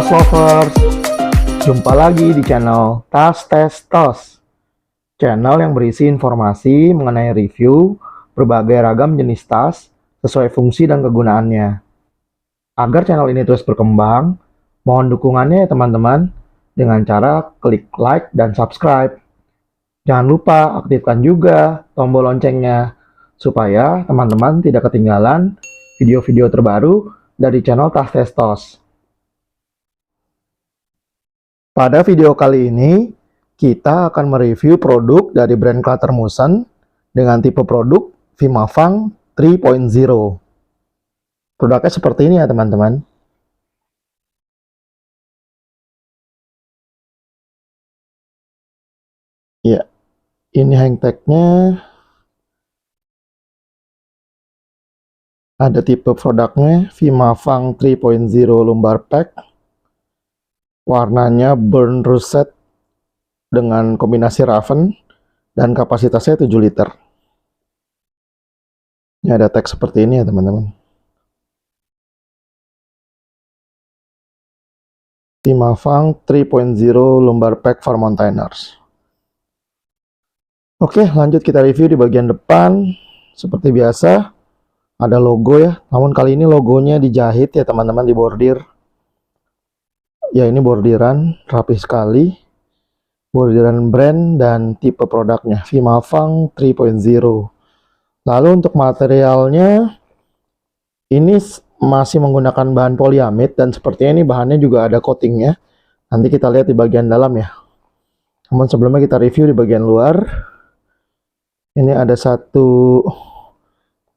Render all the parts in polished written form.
Tas lovers, jumpa lagi di channel Tas Tes Tos, channel yang berisi informasi mengenai review berbagai ragam jenis tas sesuai fungsi dan kegunaannya. Agar channel ini terus berkembang, mohon dukungannya ya teman-teman dengan cara klik like dan subscribe. Jangan lupa aktifkan juga tombol loncengnya supaya teman-teman tidak ketinggalan video-video terbaru dari channel Tas Tes Tos. Pada video kali ini, kita akan mereview produk dari brand Cluttermussen dengan tipe produk Vimavang 3.0. Produknya seperti ini ya teman-teman. Ya, ini hang tag-nya. Ada tipe produknya Vimavang 3.0 Lumbar Pack. Warnanya burn russet dengan kombinasi raven dan kapasitasnya 7 liter. Ini ada teks seperti ini ya teman-teman. Vimavang 3.0 Lumbar Pack for Mountaineers. Oke, lanjut kita review di bagian depan. Seperti biasa, ada logo ya. Namun kali ini logonya dijahit ya teman-teman, di bordir. Ya, ini bordiran rapi sekali. Bordiran brand dan tipe produknya Vimavang 3.0. Lalu untuk materialnya ini masih menggunakan bahan polyamid dan sepertinya ini bahannya juga ada coatingnya. Nanti kita lihat di bagian dalam ya. Namun sebelumnya kita review di bagian luar. Ini ada satu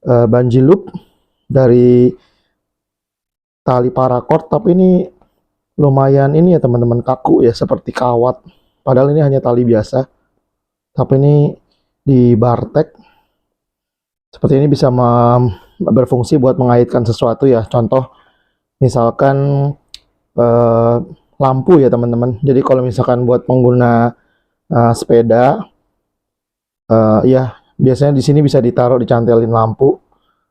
bungee loop dari tali paracord, tapi ini lumayan ini ya teman-teman, kaku ya, seperti kawat. Padahal ini hanya tali biasa. Tapi ini di Bartek. Seperti ini bisa berfungsi buat mengaitkan sesuatu ya. Contoh misalkan lampu ya teman-teman. Jadi kalau misalkan buat pengguna sepeda, ya biasanya di sini bisa ditaruh, dicantelin lampu.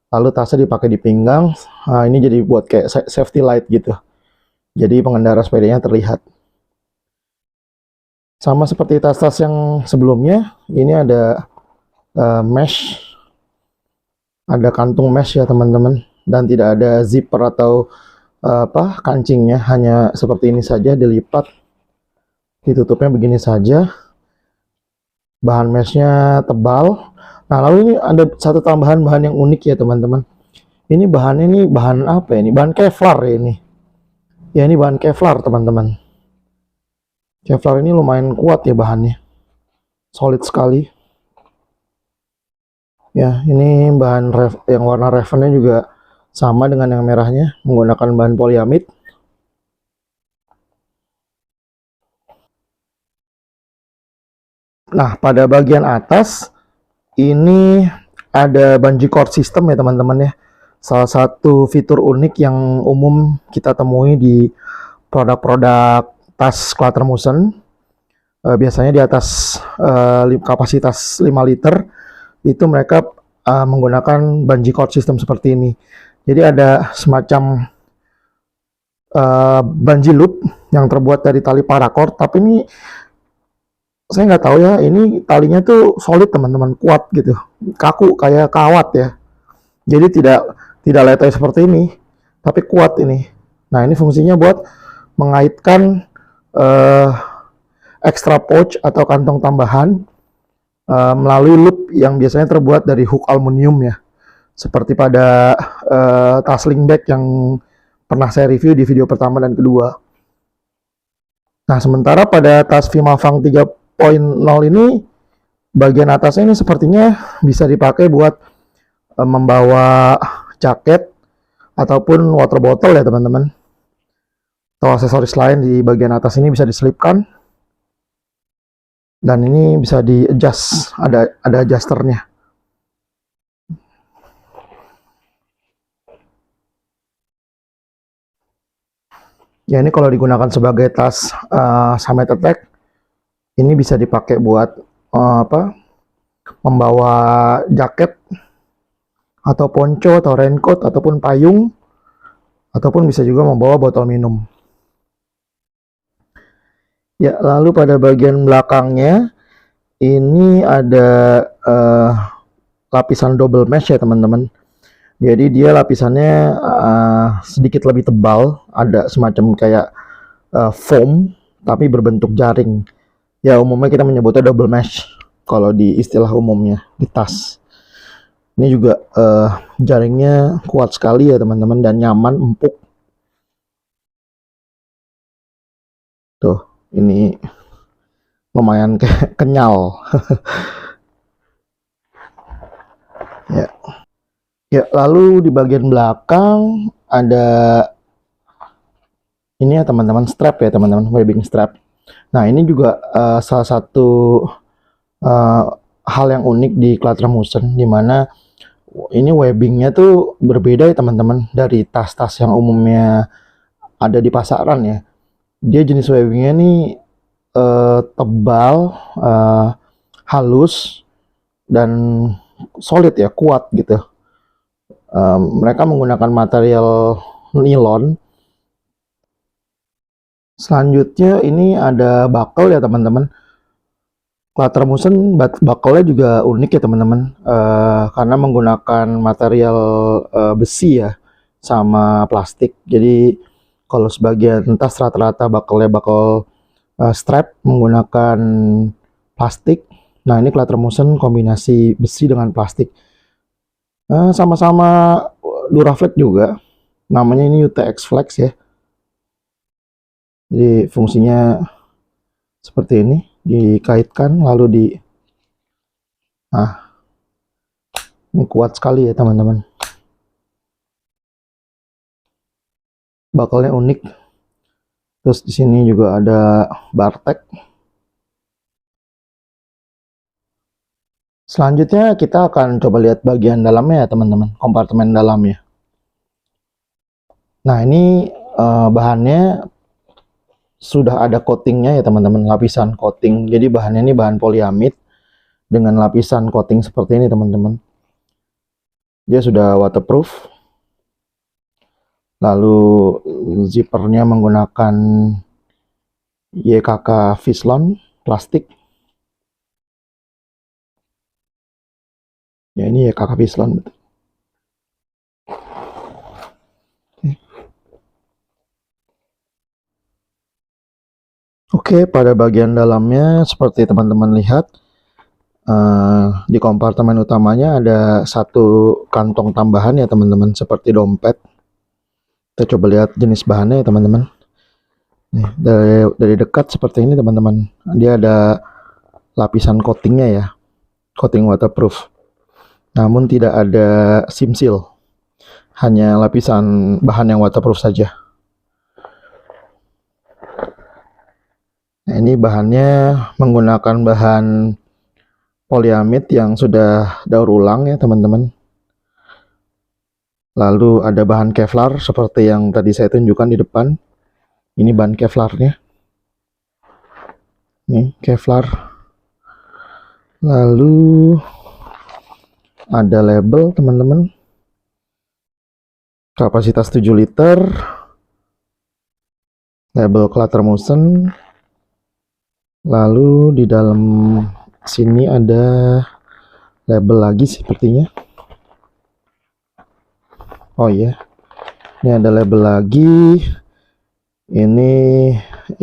Lalu tasnya dipakai di pinggang. Nah, ini jadi buat kayak safety light gitu. Jadi pengendara sepedanya terlihat. Sama seperti tas-tas yang sebelumnya, ini ada mesh, ada kantung mesh ya teman-teman, dan tidak ada zipper atau kancingnya, hanya seperti ini saja, dilipat, ditutupnya begini saja. Bahan meshnya tebal. Nah, lalu ini ada satu tambahan bahan yang unik ya teman-teman. Ini bahannya, ini bahan apa ya? Ini bahan Kevlar ya ini. Ya, ini bahan Kevlar teman-teman. Kevlar ini lumayan kuat ya bahannya, solid sekali. Ya, ini bahan yang warna ravennya juga sama dengan yang merahnya, menggunakan bahan polyamid. Nah, pada bagian atas ini ada bungee cord system ya teman-teman ya. Salah satu fitur unik yang umum kita temui di produk-produk tas Cluttermussen. Biasanya di atas kapasitas 5 liter itu mereka menggunakan bungee cord system seperti ini. Jadi ada semacam bungee loop yang terbuat dari tali paracord, tapi ini saya nggak tahu ya, ini talinya tuh solid teman-teman, kuat gitu, kaku kayak kawat ya. Jadi tidak letai seperti ini, tapi kuat ini. Nah, ini fungsinya buat mengaitkan extra pouch atau kantong tambahan melalui loop yang biasanya terbuat dari hook aluminium ya, seperti pada tas sling bag yang pernah saya review di video pertama dan kedua. Nah, sementara pada tas Vimavang 3.0 ini, bagian atasnya ini sepertinya bisa dipakai buat membawa jaket ataupun water bottle ya teman-teman, atau aksesoris lain. Di bagian atas ini bisa diselipkan. Dan ini bisa di adjust, ada adjusternya. Ya, ini kalau digunakan sebagai tas summit attack, ini bisa dipakai buat membawa jaket atau ponco atau raincoat ataupun payung, ataupun bisa juga membawa botol minum. Ya, lalu pada bagian belakangnya ini ada lapisan double mesh ya teman-teman. Jadi dia lapisannya sedikit lebih tebal, ada semacam kayak foam tapi berbentuk jaring. Ya umumnya kita menyebutnya double mesh kalau di istilah umumnya di tas. Ini juga jaringnya kuat sekali ya teman-teman dan nyaman, empuk. Tuh, ini lumayan kenyal. Ya. Ya, lalu di bagian belakang ada ini ya teman-teman, strap ya teman-teman, webbing strap. Nah, ini juga salah satu uh, hal yang unik di Klatramusen, di mana ini webbingnya tuh berbeda ya teman-teman dari tas-tas yang umumnya ada di pasaran ya. Dia jenis webbingnya nih tebal, halus, dan solid ya, kuat gitu. Mereka menggunakan material nilon. Selanjutnya ini ada buckle ya teman-teman. Klatramusen buckle-nya juga unik ya teman-teman, karena menggunakan material besi ya sama plastik. Jadi kalau sebagian tas rata-rata buckle-nya buckle strap menggunakan plastik. Nah ini Klatramusen kombinasi besi dengan plastik. Sama-sama Duraflex juga. Namanya ini UTX Flex ya. Jadi fungsinya seperti ini, dikaitkan lalu nah ini kuat sekali ya teman-teman. Buckle-nya unik. Terus di sini juga ada Bartek. Selanjutnya kita akan coba lihat bagian dalamnya ya teman-teman, kompartemen dalamnya. Nah ini bahannya sudah ada coatingnya ya teman-teman, lapisan coating. Jadi bahannya ini bahan poliamid dengan lapisan coating seperti ini teman-teman. Dia sudah waterproof. Lalu zippernya menggunakan YKK Vislon plastik. Ya ini YKK Vislon. Oke, pada bagian dalamnya seperti teman-teman lihat, di kompartemen utamanya ada satu kantong tambahan ya teman-teman, seperti dompet. Kita coba lihat jenis bahannya ya teman-teman. Nih, dari dekat seperti ini teman-teman. Dia ada lapisan coatingnya ya, coating waterproof. Namun tidak ada sim seal, hanya lapisan bahan yang waterproof saja. Nah, ini bahannya menggunakan bahan poliamid yang sudah daur ulang ya teman-teman. Lalu ada bahan Kevlar seperti yang tadi saya tunjukkan di depan. Ini bahan Kevlarnya. Nih, Kevlar. Lalu ada label teman-teman. Kapasitas 7 liter. Label Klatramusen. Lalu di dalam sini ada label lagi sepertinya. Oh iya, ini ada label lagi. Ini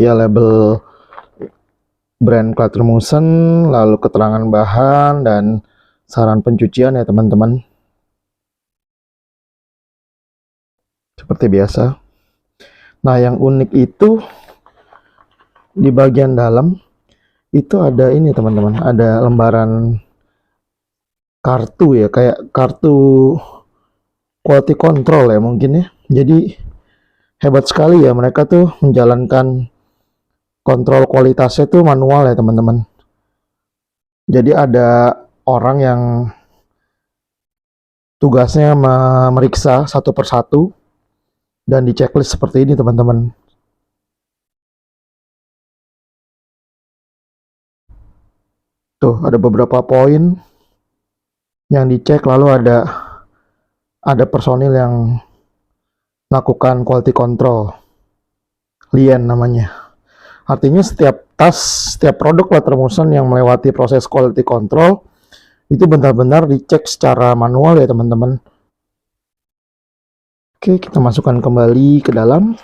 ya label brand Klatramusen, lalu keterangan bahan dan saran pencucian ya teman-teman. Seperti biasa. Nah yang unik itu di bagian dalam itu ada ini teman-teman, ada lembaran kartu ya, kayak kartu quality control ya mungkin ya. Jadi hebat sekali ya, mereka tuh menjalankan kontrol kualitasnya tuh manual ya teman-teman. Jadi ada orang yang tugasnya memeriksa satu persatu dan di checklist seperti ini teman-teman. Tuh ada beberapa poin yang dicek, lalu ada personil yang melakukan quality control, lien namanya. Artinya setiap tas setiap produk Watermotion yang melewati proses quality control itu benar-benar dicek secara manual ya teman-teman. Oke, kita masukkan kembali ke dalam.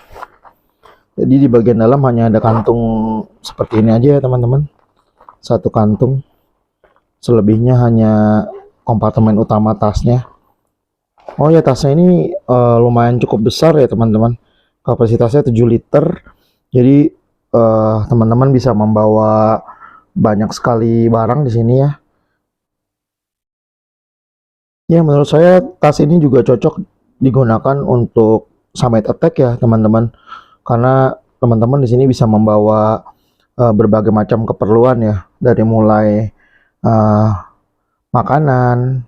Jadi di bagian dalam hanya ada kantung seperti ini aja ya teman-teman. Satu kantung. Selebihnya hanya kompartemen utama tasnya. Oh ya, tasnya ini lumayan cukup besar ya teman-teman. Kapasitasnya 7 liter. Jadi teman-teman bisa membawa banyak sekali barang di sini ya. Ya, menurut saya tas ini juga cocok digunakan untuk summit attack ya teman-teman. Karena teman-teman di sini bisa membawa berbagai macam keperluan ya, dari mulai makanan,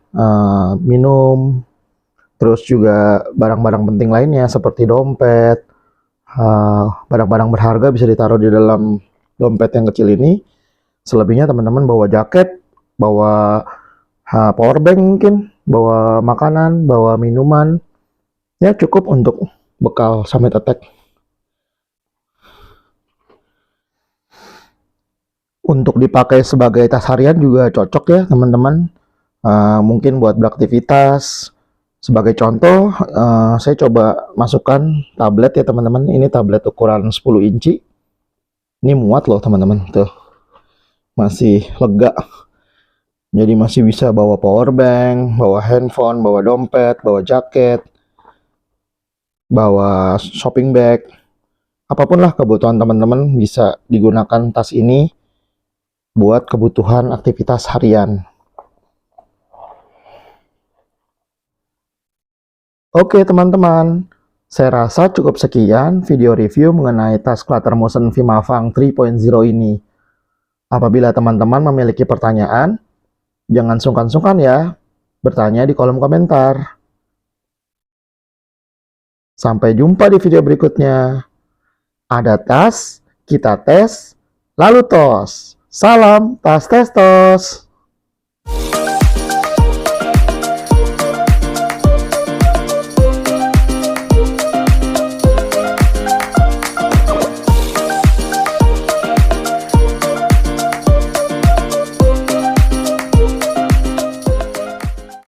minum, terus juga barang-barang penting lainnya seperti dompet, barang-barang berharga bisa ditaruh di dalam dompet yang kecil ini. Selebihnya teman-teman bawa jaket, bawa power bank mungkin, bawa makanan, bawa minuman, ya cukup untuk bekal summit attack. Untuk dipakai sebagai tas harian juga cocok ya teman-teman. Mungkin buat beraktivitas. Sebagai contoh, saya coba masukkan tablet ya teman-teman. Ini tablet ukuran 10 inci. Ini muat loh teman-teman. Tuh, masih lega. Jadi masih bisa bawa power bank, bawa handphone, bawa dompet, bawa jaket, bawa shopping bag. Apapun lah kebutuhan teman-teman bisa digunakan tas ini buat kebutuhan aktivitas harian. Oke teman-teman, saya rasa cukup sekian video review mengenai tas Watermotion Vimavang 3.0 ini. Apabila teman-teman memiliki pertanyaan, jangan sungkan-sungkan ya bertanya di kolom komentar. Sampai jumpa di video berikutnya. Ada tas, kita tes, lalu tos. Salam tas tes tos.